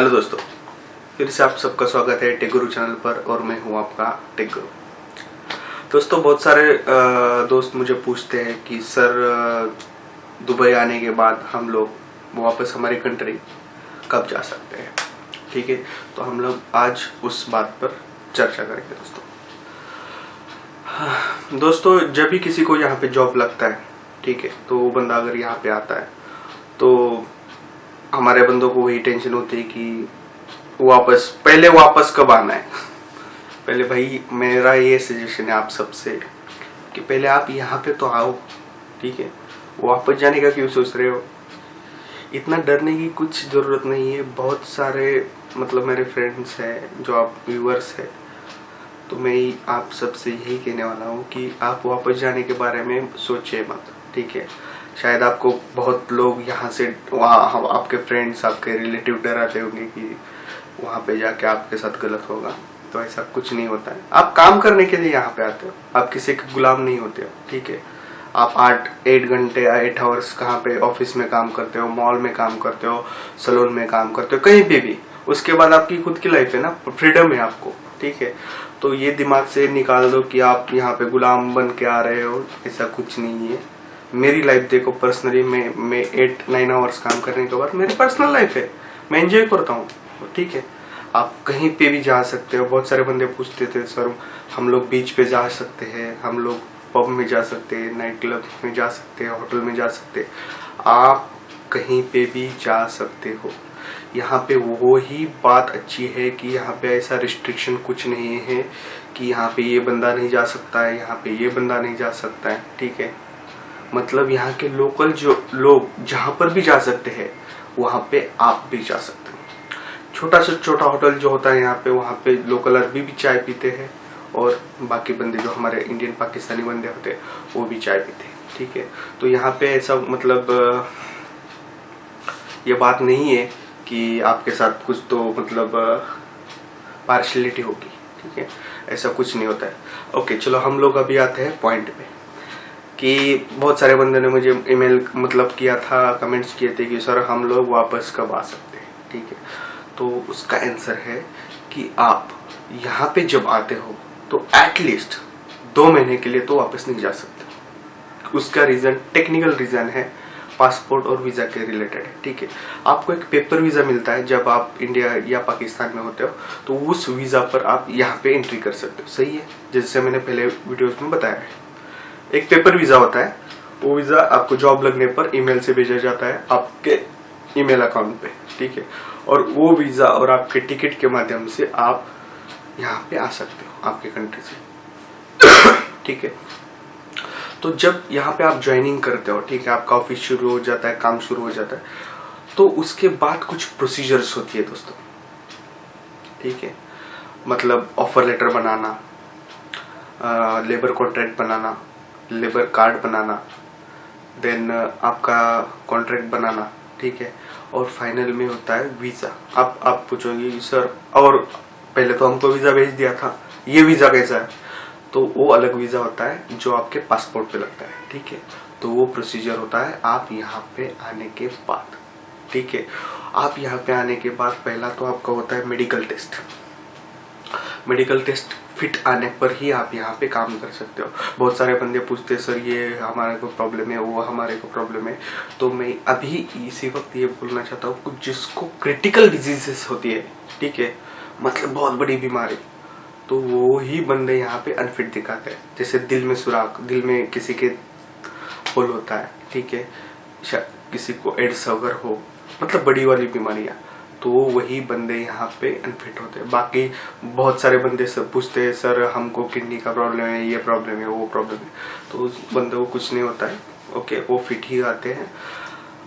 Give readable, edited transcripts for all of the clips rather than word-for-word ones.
Hello दोस्तों, फिर से आप सबका स्वागत है टेक गुरु चैनल पर और मैं हूं आपका टेक गुरु। दोस्तों, बहुत सारे दोस्त मुझे पूछते हैं कि सर दुबई आने के बाद हम लोग वापस हमारी कंट्री कब जा सकते हैं। ठीक है, तो हम लोग आज उस बात पर चर्चा करेंगे। दोस्तों, जब भी किसी को यहाँ पे जॉब लगता है, ठीक है, तो वो बंदा अगर यहाँ पे आता है तो हमारे बंदों को वही टेंशन होती है कि पहले वापस कब आना है। पहले भाई मेरा ये सजेशन है आप सबसे कि पहले आप यहाँ पे तो आओ, ठीक है। वापस जाने का क्यों सोच रहे हो? इतना डरने की कुछ ज़रूरत नहीं है। बहुत सारे मेरे फ्रेंड्स हैं, जो आप व्यूअर्स हैं, तो मैं आप सबसे यही कहने वाला हूँ कि आप वापस जाने के बारे में सोचिए मत, ठीक है। शायद आपको बहुत लोग यहाँ से वहाँ, आपके फ्रेंड्स, आपके रिलेटिव डराते होंगे कि वहाँ पे जाके आपके साथ गलत होगा। तो ऐसा कुछ नहीं होता है। आप काम करने के लिए यहाँ पे आते हो, आप किसी के गुलाम नहीं होते हो, ठीक है। आप 8 घंटे 8 आवर्स कहाँ पे ऑफिस में काम करते हो, मॉल में काम करते हो, सैलून में काम करते हो, कहीं पे भी। उसके बाद आपकी खुद की लाइफ है ना, फ्रीडम है आपको, ठीक है। तो ये दिमाग से निकाल दो कि आप यहाँ पे गुलाम बन के आ रहे हो, ऐसा कुछ नहीं है। मेरी लाइफ देखो, पर्सनली मैं 8-9 आवर्स काम करने के बाद मेरी पर्सनल लाइफ है, मैं एंजॉय करता हूँ, ठीक है। आप कहीं पे भी जा सकते हो। बहुत सारे बंदे पूछते थे सर हम लोग बीच पे जा सकते हैं, हम लोग पब में जा सकते हैं, नाइट क्लब में जा सकते हैं, होटल में जा सकते हैं। आप कहीं पे भी जा सकते हो। यहाँ पे वो ही बात अच्छी है कि यहाँ पे ऐसा रिस्ट्रिक्शन कुछ नहीं है कि यहाँ पे ये बंदा नहीं जा सकता है, यहाँ पे ये बंदा नहीं जा सकता है, ठीक है। मतलब यहाँ के लोकल जो लोग जहाँ पर भी जा सकते हैं वहाँ पे आप भी जा सकते हो। छोटा से छोटा होटल जो होता है यहाँ पे, वहाँ पे लोकल अरबी भी चाय पीते हैं और बाकी बंदे जो हमारे इंडियन पाकिस्तानी बंदे होते हैं वो भी चाय पीते हैं, ठीक है। तो यहाँ पे ऐसा ये बात नहीं है कि आपके साथ कुछ तो पार्शलिटी होगी, ठीक है। ऐसा कुछ नहीं होता है। ओके, चलो हम लोग अभी आते हैं पॉइंट पे कि बहुत सारे बंदे ने मुझे ईमेल किया था, कमेंट्स किए थे कि सर हम लोग वापस कब आ सकते हैं, ठीक है। तो उसका आंसर है कि आप यहाँ पे जब आते हो तो एटलीस्ट 2 महीने के लिए तो वापस नहीं जा सकते। उसका रीज़न टेक्निकल रीज़न है, पासपोर्ट और वीज़ा के रिलेटेड है, ठीक है। आपको एक पेपर वीज़ा मिलता है जब आप इंडिया या पाकिस्तान में होते हो, तो उस वीज़ा पर आप यहाँ पे एंट्री कर सकते हो, सही है। जैसे मैंने पहले वीडियोस में बताया है, एक पेपर वीज़ा होता है। वो वीज़ा आपको जॉब लगने पर ईमेल से भेजा जाता है आपके ईमेल अकाउंट पे, ठीक है। और वो वीज़ा और आपके टिकट के माध्यम से आप यहाँ पे आ सकते हो आपके कंट्री से, ठीक है। तो जब यहाँ पे आप ज्वाइनिंग करते हो, ठीक है, आपका ऑफिस शुरू हो जाता है, काम शुरू हो जाता है, तो उसके बाद कुछ प्रोसीजर्स होती है दोस्तों, ठीक है। ऑफर लेटर बनाना, लेबर कॉन्ट्रैक्ट बनाना, लेबर कार्ड बनाना, देन आपका कॉन्ट्रैक्ट बनाना, ठीक है। और फाइनल में होता है वीज़ा। आप पूछोगे सर और पहले तो हमको वीज़ा भेज दिया था, ये वीज़ा कैसा है? तो वो अलग वीज़ा होता है जो आपके पासपोर्ट पे लगता है, ठीक है। तो वो प्रोसीजर होता है आप यहाँ पे आने के बाद, ठीक है। आप यहाँ पे आने के बाद पहला तो आपका होता है medical test. Medical test fit आने पर ही आप यहाँ पे काम कर सकते हो। बहुत सारे बंदे पूछते हैं सर ये हमारे को प्रॉब्लम है, वो हमारे को प्रॉब्लम है। तो मैं अभी इसी वक्त ये बोलना चाहता हूँ, जिसको क्रिटिकल डिजीजेस होती है, ठीक है, बहुत बड़ी बीमारी, तो वो ही बंदे यहाँ पे अनफिट दिखाते हैं। जैसे दिल में सुराख, दिल में किसी के होल होता है, ठीक है, किसी को एड्स अगर हो, बड़ी वाली बीमारियाँ, तो वही बंदे यहाँ पे अनफिट होते हैं। बाकी बहुत सारे बंदे सब पूछते हैं सर हमको किडनी का प्रॉब्लम है, ये प्रॉब्लम है, वो प्रॉब्लम है, तो उस बंदे को कुछ नहीं होता है, ओके, वो फिट ही आते हैं।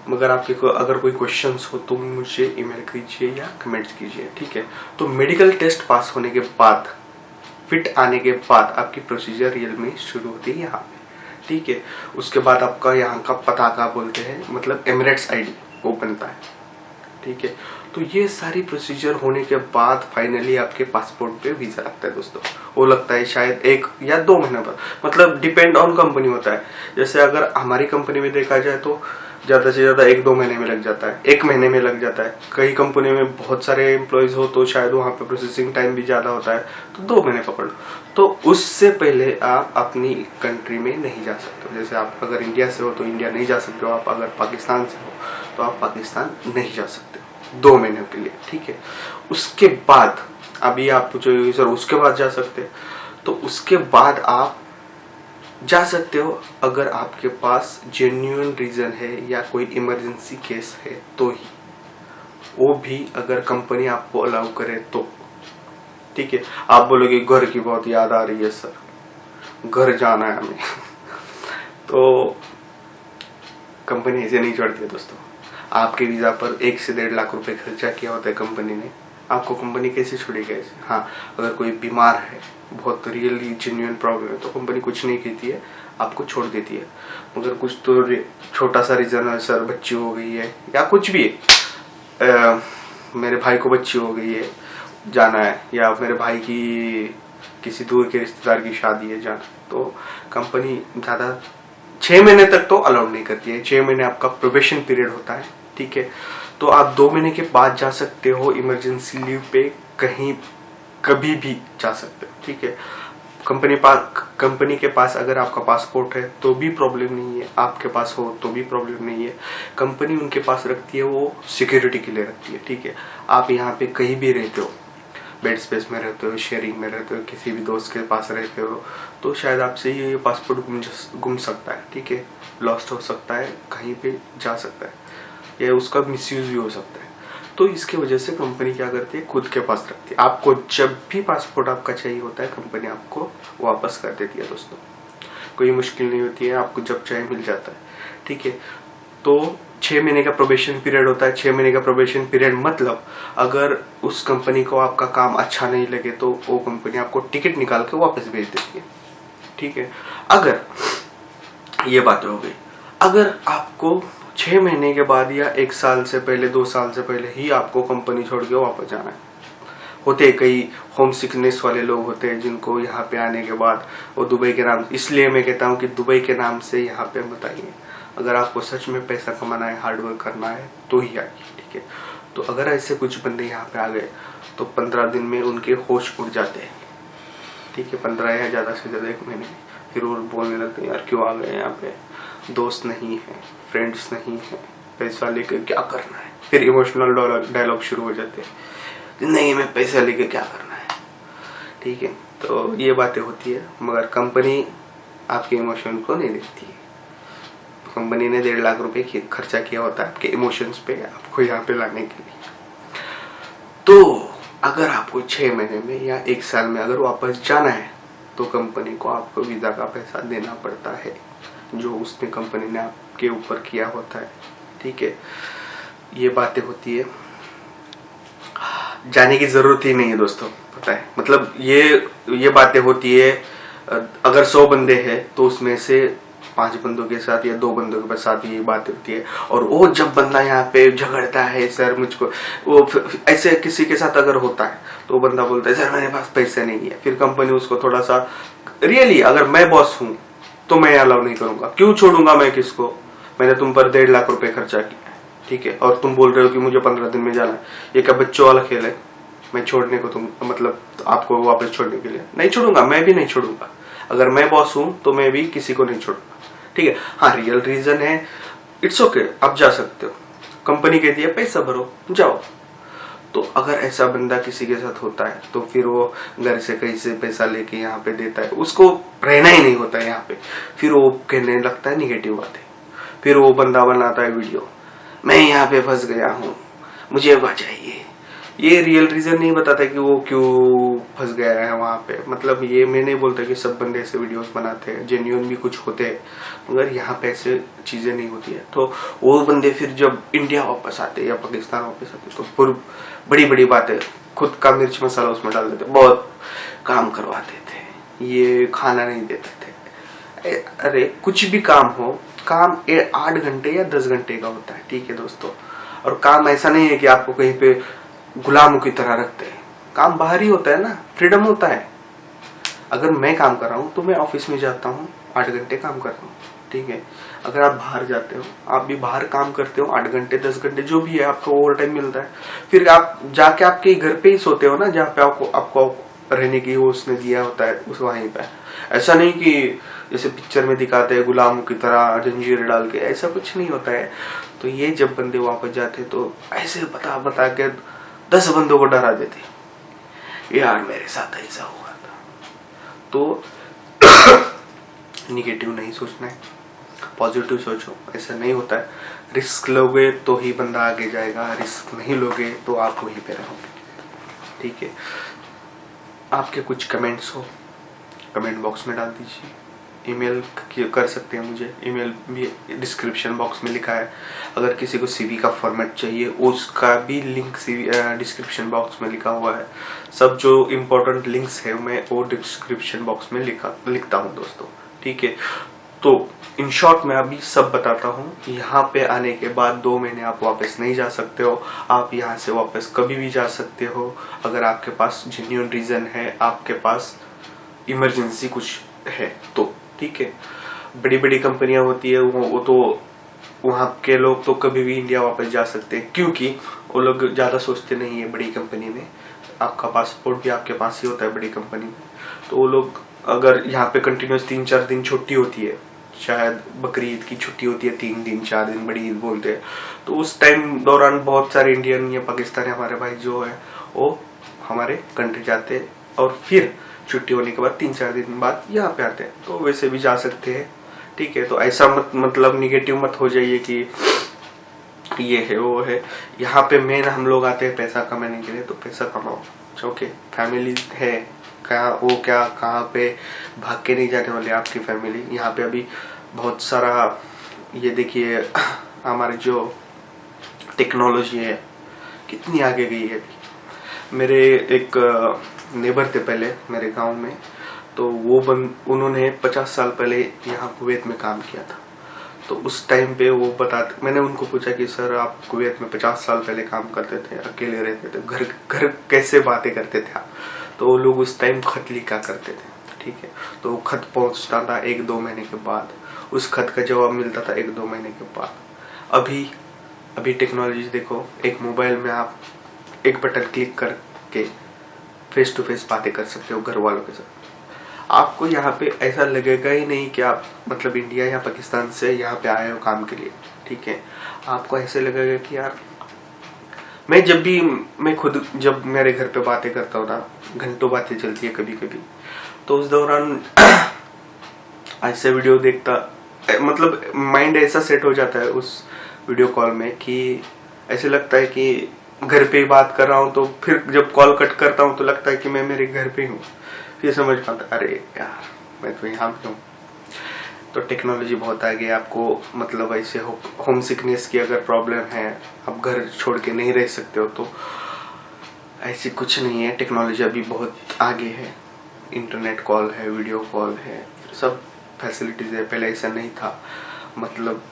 मगर आपके अगर कोई क्वेश्चंस हो तो मुझे ईमेल कीजिए या कमेंट्स कीजिए, ठीक है। तो मेडिकल टेस्ट पास होने के बाद, फिट आने के बाद आपकी प्रोसीजर रियल में शुरू होती है यहाँ पे, ठीक है। उसके बाद आपका यहाँ का पता का बोलते हैं एमिरेट्स ID वो बनता है, ठीक है। तो ये सारी प्रोसीजर होने के बाद फाइनली आपके पासपोर्ट पे वीजा लगता है दोस्तों। वो लगता है शायद 1 या 2 महीने पर, मतलब डिपेंड ऑन कंपनी होता है। जैसे अगर हमारी कंपनी में देखा जाए तो ज्यादा से ज्यादा 1-2 महीने में लग जाता है, 1 महीने में लग जाता है। कई कंपनी में बहुत सारे एम्प्लॉयज हो तो शायद वहाँ पे प्रोसेसिंग टाइम भी ज्यादा होता है, तो 2 महीने पकड़ लो। तो उससे पहले आप अपनी कंट्री में नहीं जा सकते हो। जैसे आप अगर इंडिया से हो तो इंडिया नहीं जा सकते हो, आप अगर पाकिस्तान से हो तो आप पाकिस्तान नहीं जा सकते हो 2 महीने के लिए, ठीक है। उसके बाद अभी आप पूछो सर उसके बाद जा सकते हैं, तो उसके बाद आप जा सकते हो अगर आपके पास जेन्युइन रीजन है या कोई इमरजेंसी केस है तो ही, वो भी अगर कंपनी आपको अलाउ करे तो, ठीक है। आप बोलोगे घर की बहुत याद आ रही है सर, घर जाना है हमें तो कंपनी ऐसे नहीं छोड़ती है दोस्तों। आपके वीजा पर 1 से 1.5 लाख रुपए खर्चा किया होता है कंपनी ने, आपको कंपनी कैसे छोड़ेगी ऐसे। हाँ, अगर कोई बीमार है, बहुत रियली जेन्युइन प्रॉब्लम है, तो कंपनी कुछ नहीं कहती है, आपको छोड़ देती है। मगर कुछ तो छोटा सा रीजन है, सर बच्ची हो गई है या कुछ भी है, मेरे भाई को बच्ची हो गई है जाना है, या मेरे भाई की किसी दूर के रिश्तेदार की शादी है जाना, तो कंपनी ज़्यादा 6 महीने तक तो अलाउड नहीं करती है। 6 महीने आपका प्रोबेशन पीरियड होता है, ठीक है। तो आप 2 महीने के बाद जा सकते हो इमरजेंसी लीव पे, कहीं कभी भी जा सकते हो, ठीक है। कंपनी के पास अगर आपका पासपोर्ट है तो भी प्रॉब्लम नहीं है, आपके पास हो तो भी प्रॉब्लम नहीं है। कंपनी उनके पास रखती है वो सिक्योरिटी के लिए रखती है, ठीक है। आप यहाँ पे कहीं भी रहते हो, बेड स्पेस में रहते हो, शेयरिंग में रहते हो, किसी भी दोस्त के पास रहते हो, तो शायद आपसे ये पासपोर्ट गुम सकता है, ठीक है, लॉस्ट हो सकता है, कहीं पे जा सकता है, या उसका मिसयूज भी हो सकता है। तो इसके वजह से कंपनी क्या करती है, खुद के पास रखती है। आपको जब भी पासपोर्ट आपका चाहिए होता है, कंपनी आपको वापस कर देती है दोस्तों। कोई मुश्किल नहीं होती है, आपको जब चाहे मिल जाता है, ठीक है। तो 6 महीने का प्रोबेशन पीरियड होता है। 6 महीने का प्रोबेशन पीरियड मतलब अगर उस कंपनी को आपका काम अच्छा नहीं लगे तो वो कंपनी आपको टिकट निकाल के वापस भेज देती है, ठीक है। अगर ये बातें हो गई, अगर आपको 6 महीने के बाद या 1 साल से पहले, 2 साल से पहले ही आपको कंपनी छोड़ के वापस जाना है, होते कई होम सिकनेस वाले लोग होते हैं जिनको यहाँ पे आने के बाद वो दुबई के नाम, इसलिए मैं कहता हूँ कि दुबई के नाम से यहाँ पे मत आइए। अगर आपको सच में पैसा कमाना है, हार्डवर्क करना है तो ही आइए, ठीक है। तो अगर ऐसे कुछ बंदे यहाँ पे आ गए तो 15 दिन में उनके होश उड़ जाते हैं, ठीक है। 15 या ज़्यादा से ज़्यादा 1 महीने, फिर वो बोलने लगते हैं यार क्यों आ गए यहाँ पे, दोस्त नहीं है, फ्रेंड्स नहीं है, पैसा लेकर क्या करना है। फिर इमोशनल डायलॉग शुरू हो जाते हैं, जिंदगी में पैसा लेकर क्या करना है, ठीक है। तो ये बातें होती है, मगर कंपनी आपके इमोशन को नहीं देखती है। कंपनी ने 1.5 लाख रुपए खर्चा किया होता है आपके इमोशंस पे, आपको यहाँ पे लाने के लिए। तो अगर आपको 6 महीने में या 1 साल में अगर वापस जाना है तो कंपनी को आपको वीजा का पैसा देना पड़ता है, जो उसने कंपनी ने आपके ऊपर किया होता है, ठीक है। ये बातें होती है, जाने की जरूरत ही नहीं है दोस्तों, पता है। मतलब ये बातें होती है। अगर 100 बंदे हैं तो उसमें से 5 बंदों के साथ या 2 बंदों के साथ ये बात होती है। और वो जब बंदा यहाँ पे झगड़ता है, सर मुझको, वो ऐसे किसी के साथ अगर होता है तो बंदा बोलता है सर मेरे पास पैसे नहीं है, फिर कंपनी उसको थोड़ा सा, रियली अगर मैं बॉस हूँ तो मैं अलाउ नहीं करूंगा। क्यों छोड़ूंगा मैं किसको, मैंने तुम पर 1.5 लाख रुपए खर्चा किया है, ठीक है, और तुम बोल रहे हो कि मुझे 15 दिन में जाना है। ये क्या बच्चों वाला खेल है, मैं छोड़ने को तुम मतलब आपको वापस छोड़ने के लिए नहीं छोड़ूंगा, मैं भी नहीं छोड़ूंगा। अगर मैं बॉस हूं तो मैं भी किसी को नहीं छोड़ूंगा, ठीक है। हाँ, रियल रीजन है, इट्स ओके, आप जा सकते हो, कंपनी कहती है पैसा भरो जाओ। तो अगर ऐसा बंदा किसी के साथ होता है तो फिर वो घर से कहीं से पैसा लेके यहाँ पे देता है, उसको रहना ही नहीं होता है यहाँ पे, फिर वो कहने लगता है निगेटिव बातें, फिर वो बंदा बनाता है वीडियो, मैं यहाँ पे फंस गया हूँ मुझे बचाइए। ये रियल रीजन नहीं बताता कि वो क्यों फंस गया है वहां पे। मतलब ये मैं नहीं बोलता कि सब बंदे ऐसे वीडियोस बनाते हैं, जेन्युइन भी कुछ होते हैं, मगर यहाँ पे ऐसे चीजें नहीं होती है। तो वो बंदे फिर जब इंडिया वापस आते या पाकिस्तान वापस आते तो बड़ी बड़ी बातें, खुद का मिर्च मसाला उसमें डाल देते, बहुत काम करवाते थे, ये खाना नहीं देते थे। अरे कुछ भी काम हो, काम 8 घंटे या 10 घंटे का होता है, ठीक है दोस्तों। और काम ऐसा नहीं है कि आपको कहीं पे गुलामों की तरह रखते हैं। काम बाहर ही होता है ना, फ्रीडम होता है। अगर मैं काम कर रहा हूँ तो मैं ऑफिस में जाता हूँ, 8 घंटे काम कर रहा हूँ, ठीक है। अगर आप बाहर जाते हो, आप भी बाहर काम करते हो, 8 घंटे 10 घंटे जो भी है, आपको ओवर टाइम मिलता है। फिर आप जाके आपके घर पे ही सोते हो ना, जहाँ पे आपको रहने की वो उसने दिया होता है, उस वहीं पे। ऐसा नहीं कि जैसे पिक्चर में दिखाते हैं गुलामों की तरह जंजीर डाल के, ऐसा कुछ नहीं होता है। तो ये जब बंदे वापस जाते तो ऐसे बता बता के 10 बंदों को डरा देते, यार मेरे साथ ऐसा हुआ था। तो निगेटिव नहीं सोचना है, पॉजिटिव सोचो। ऐसा नहीं होता है, रिस्क लोगे तो ही बंदा आगे जाएगा, रिस्क नहीं लोगे तो आप वहीं पे रहोगे, ठीक है। आपके कुछ कमेंट्स हो, कमेंट बॉक्स में डाल दीजिए। ईमेल कर सकते हैं मुझे, ईमेल भी डिस्क्रिप्शन बॉक्स में लिखा है। अगर किसी को सीवी का फॉर्मेट चाहिए, उसका भी लिंक डिस्क्रिप्शन बॉक्स में लिखा हुआ है। सब जो इम्पोर्टेंट लिंक्स है मैं वो डिस्क्रिप्शन बॉक्स में लिखता हूँ दोस्तों, ठीक है। तो इन शॉर्ट मैं अभी सब बताता हूँ। यहाँ पे आने के बाद 2 महीने आप वापस नहीं जा सकते हो, आप यहाँ से वापस कभी भी जा सकते हो अगर आपके पास जेन्युइन रीजन है, आपके पास इमरजेंसी कुछ है तो, ठीक है। बड़ी बड़ी कंपनियां होती है वो तो वहाँ के लोग तो कभी भी इंडिया वापस जा सकते हैं, क्योंकि वो लोग ज़्यादा सोचते नहीं है। बड़ी कंपनी में आपका पासपोर्ट भी आपके पास ही होता है बड़ी कंपनी में। तो वो लोग अगर यहाँ पे कंटिन्यूस 3-4 दिन छुट्टी होती है, शायद बकरी ईद की छुट्टी होती है 3 दिन 4 दिन, बड़ी ईद बोलते हैं, तो उस टाइम दौरान बहुत सारे इंडियन या पाकिस्तानी हमारे भाई जो है वो हमारे कंट्री जाते हैं और फिर छुट्टी होने के बाद 3-4 दिन बाद यहाँ पे आते हैं। तो वैसे भी जा सकते हैं, ठीक है। तो ऐसा मतलब निगेटिव मत हो जाइए कि ये है वो है। यहाँ पे मेन हम लोग आते हैं पैसा कमाने के लिए, तो पैसा कमाओ, ओके। फैमिली है कहाँ पे भाग के नहीं जाने वाले आपकी फैमिली। यहाँ पे अभी बहुत सारा, ये देखिए हमारी जो टेक्नोलॉजी है कितनी आगे गई है। मेरे एक नेबर थे पहले मेरे गांव में, तो उन्होंने 50 साल पहले यहाँ कुवैत में काम किया था। तो उस टाइम पे वो बताते, मैंने उनको पूछा कि सर आप कुवैत में 50 साल पहले काम करते थे, अकेले रहते थे, घर कैसे बातें करते थे आप? तो वो लोग उस टाइम खत लिखा करते थे, ठीक है। तो वो खत पहुंचता था 1-2 महीने के बाद, उस खत का जवाब मिलता था 1-2 महीने के बाद। अभी टेक्नोलॉजी देखो, एक मोबाइल में आप एक बटन क्लिक करके फेस टू फेस बातें कर सकते हो घर वालों के साथ। आपको यहाँ पे ऐसा लगेगा ही नहीं कि आप मतलब इंडिया या पाकिस्तान से यहाँ पे आए हो काम के लिए, ठीक है। आपको ऐसे लगेगा कि यार मैं खुद जब मेरे घर पे बातें करता हूँ ना, घंटों बातें चलती है कभी कभी, तो उस दौरान ऐसे वीडियो देखता, मतलब माइंड ऐसा सेट हो जाता है उस वीडियो कॉल में कि ऐसे लगता है कि घर पे ही बात कर रहा हूँ। तो फिर जब कॉल कट करता हूँ तो लगता है कि मैं मेरे घर पे हूँ। फिर समझ पाता, अरे यार मैं तो यहाँ पे हूँ। तो टेक्नोलॉजी बहुत आगे है। आपको मतलब ऐसे होम सिकनेस की अगर प्रॉब्लम है, आप घर छोड़ के नहीं रह सकते हो, तो ऐसी कुछ नहीं है। टेक्नोलॉजी अभी बहुत आगे है, इंटरनेट कॉल है, वीडियो कॉल है, सब फैसिलिटीज है। पहले ऐसा नहीं था। मतलब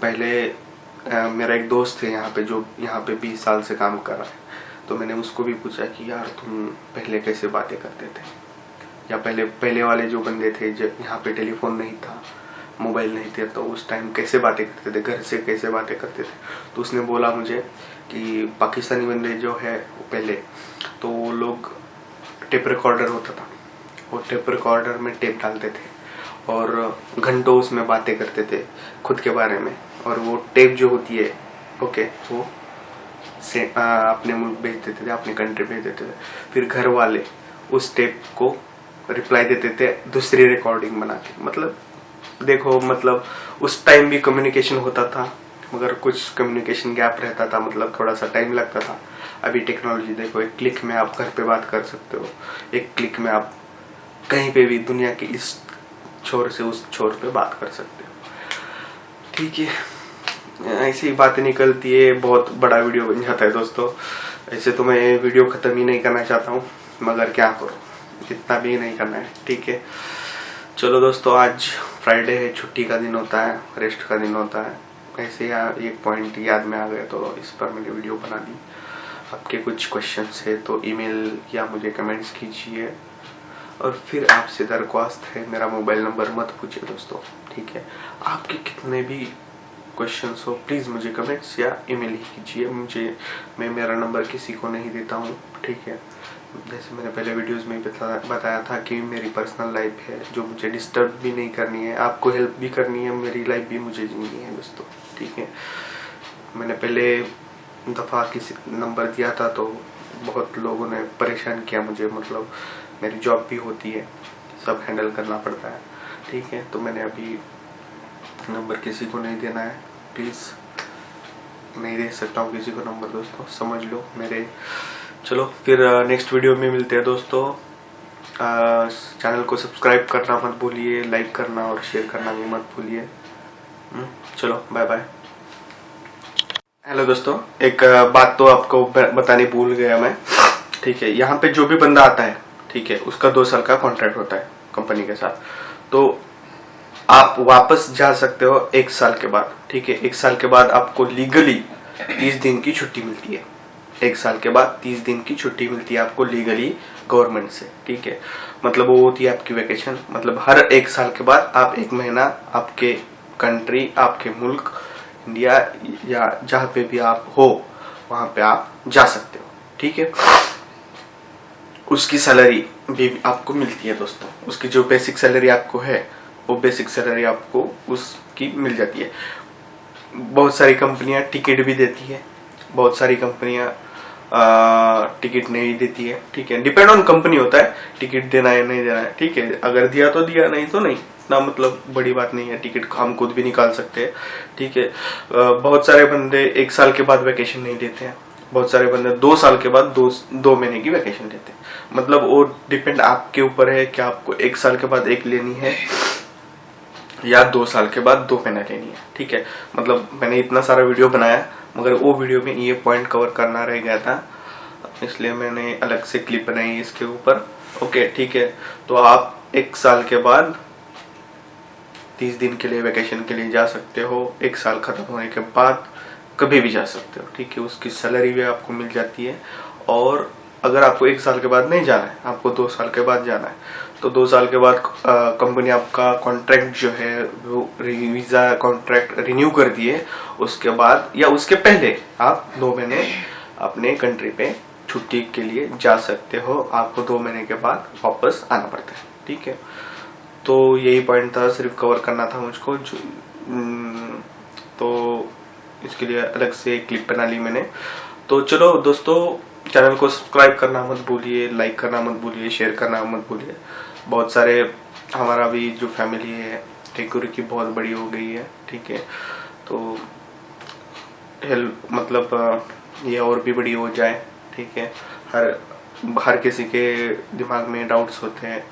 पहले मेरा एक दोस्त है यहाँ पे जो यहाँ पे 20 साल से काम कर रहा है, तो मैंने उसको भी पूछा कि यार तुम पहले कैसे बातें करते थे, या पहले वाले जो बंदे थे जब यहाँ पे टेलीफोन नहीं था, मोबाइल नहीं थे, तो उस टाइम कैसे बातें करते थे, घर से कैसे बातें करते थे। तो उसने बोला मुझे कि पाकिस्तानी बंदे जो है पहले तो वो लोग टेप रिकॉर्डर होता था, वो टेप रिकॉर्डर में टेप डालते थे और घंटों उसमें बातें करते थे खुद के बारे में। और वो टेप जो होती है, ओके, वो से अपने मुल्क भेज देते थे, अपने कंट्री भेज देते थे। फिर घर वाले उस टेप को रिप्लाई देते थे दूसरी रिकॉर्डिंग बना के। मतलब देखो, मतलब उस टाइम भी कम्युनिकेशन होता था, मगर कुछ कम्युनिकेशन गैप रहता था, मतलब थोड़ा सा टाइम लगता था। अभी टेक्नोलॉजी देखो, एक क्लिक में आप घर पे बात कर सकते हो, एक क्लिक में आप कहीं पे भी दुनिया के इस छोर से उस छोर पे बात कर सकते हो, ठीक है। ऐसी बातें निकलती है, बहुत बड़ा वीडियो बन जाता है दोस्तों। ऐसे तो मैं वीडियो ख़त्म ही नहीं करना चाहता हूँ, मगर क्या करूँ, इतना भी नहीं करना है, ठीक है। चलो दोस्तों, आज फ्राइडे है, छुट्टी का दिन होता है, रेस्ट का दिन होता है। ऐसे एक पॉइंट याद में आ गया तो इस पर मैंने वीडियो बना दी। आपके कुछ क्वेश्चंस है तो ईमेल या मुझे कमेंट्स कीजिए। और फिर आपसे दरख्वास्त है, मेरा मोबाइल नंबर मत पूछिए दोस्तों, ठीक है। आपके कितने भी क्वेश्चंस हो प्लीज़ मुझे कमेंट्स या ईमेल ही कीजिए। मैं मेरा नंबर किसी को नहीं देता हूँ, ठीक है। जैसे मैंने पहले वीडियोस में बताया था कि मेरी पर्सनल लाइफ है जो मुझे डिस्टर्ब भी नहीं करनी है, आपको हेल्प भी करनी है, मेरी लाइफ भी मुझे जीनी है दोस्तों, ठीक है। मैंने पहले दफ़ा किसी नंबर दिया था तो बहुत लोगों ने परेशान किया मुझे, मतलब मेरी जॉब भी होती है, सब हैंडल करना पड़ता है, ठीक है। तो मैंने अभी नंबर किसी को नहीं देना है, प्लीज़ नहीं दे सकता हूँ किसी को नंबर दोस्तों, समझ लो मेरे। चलो फिर नेक्स्ट वीडियो में मिलते हैं दोस्तों। चैनल को सब्सक्राइब करना मत भूलिए, लाइक करना और शेयर करना भी मत भूलिए। चलो बाय बाय। हेलो दोस्तों, एक बात तो आपको बताने भूल गया मैं, ठीक है। यहाँ पे जो भी बंदा आता है, ठीक है, उसका 2 साल का कॉन्ट्रैक्ट होता है कंपनी के साथ। तो आप वापस जा सकते हो 1 साल के बाद, ठीक है। 1 साल के बाद आपको लीगली 30 दिन की छुट्टी मिलती है। 1 साल के बाद 30 दिन की छुट्टी मिलती है आपको लीगली गवर्नमेंट से, ठीक है। मतलब वो होती है आपकी वेकेशन। मतलब हर 1 साल के बाद आप 1 महीना आपके कंट्री, आपके मुल्क इंडिया या जहाँ पे भी आप हो वहाँ पे आप जा सकते हो, ठीक है। उसकी सैलरी भी आपको मिलती है दोस्तों। उसकी जो बेसिक सैलरी आपको है वो बेसिक सैलरी आपको उसकी मिल जाती है। बहुत सारी कंपनियां टिकट भी देती है, बहुत सारी कंपनियां टिकट नहीं देती है, ठीक है। डिपेंड ऑन कंपनी होता है टिकट देना है नहीं देना है, ठीक है। अगर दिया तो दिया, नहीं तो नहीं, इतना मतलब बड़ी बात नहीं है। टिकट हम खुद भी निकाल सकते हैं, ठीक है। बहुत सारे बंदे 1 साल के बाद वैकेशन नहीं देते हैं, बहुत सारे बंदे 2 साल के बाद 2 महीने की वैकेशन देते हैं। मतलब वो डिपेंड आपके ऊपर है कि आपको 1 साल के बाद 1 लेनी है या 2 साल के बाद 2 महीने लेनी है, ठीक है। मतलब मैंने इतना सारा वीडियो बनाया मगर वो वीडियो में ये पॉइंट कवर करना रह गया था, इसलिए मैंने अलग से क्लिप बनाई इसके ऊपर, ओके, ठीक है। तो आप 1 साल के बाद 30 दिन के लिए वैकेशन के लिए जा सकते हो। 1 साल खत्म होने के बाद कभी भी जा सकते हो, ठीक है। उसकी सैलरी भी आपको मिल जाती है। और अगर आपको 1 साल के बाद नहीं जाना है, आपको 2 साल के बाद जाना है, तो 2 साल के बाद कंपनी आपका कॉन्ट्रैक्ट जो है वो वीज़ा कॉन्ट्रैक्ट रिन्यू कर दिए, उसके बाद या उसके पहले आप 2 महीने अपने कंट्री पे छुट्टी के लिए जा सकते हो। आपको 2 महीने के बाद वापस आना पड़ता है, ठीक है। तो यही पॉइंट था, सिर्फ कवर करना था मुझको। तो इसके लिए अलग से क्लिप बना ली मैंने। तो चलो दोस्तों, चैनल को सब्सक्राइब करना मत भूलिए, लाइक करना मत भूलिए, शेयर करना मत भूलिए। बहुत सारे हमारा भी जो फैमिली है टेकुरी की बहुत बड़ी हो गई है, ठीक है। तो हेल्प मतलब ये और भी बड़ी हो जाए, ठीक है। हर किसी के दिमाग में डाउट्स होते हैं,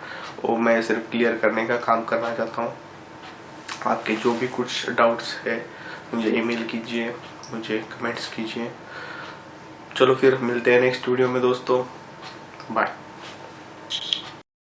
वो मैं सिर्फ क्लियर करने का काम करना चाहता हूँ। आपके जो भी कुछ डाउट्स है मुझे ईमेल कीजिए, मुझे कमेंट्स कीजिए। चलो फिर मिलते हैं नेक्स्ट वीडियो में दोस्तों, बाय।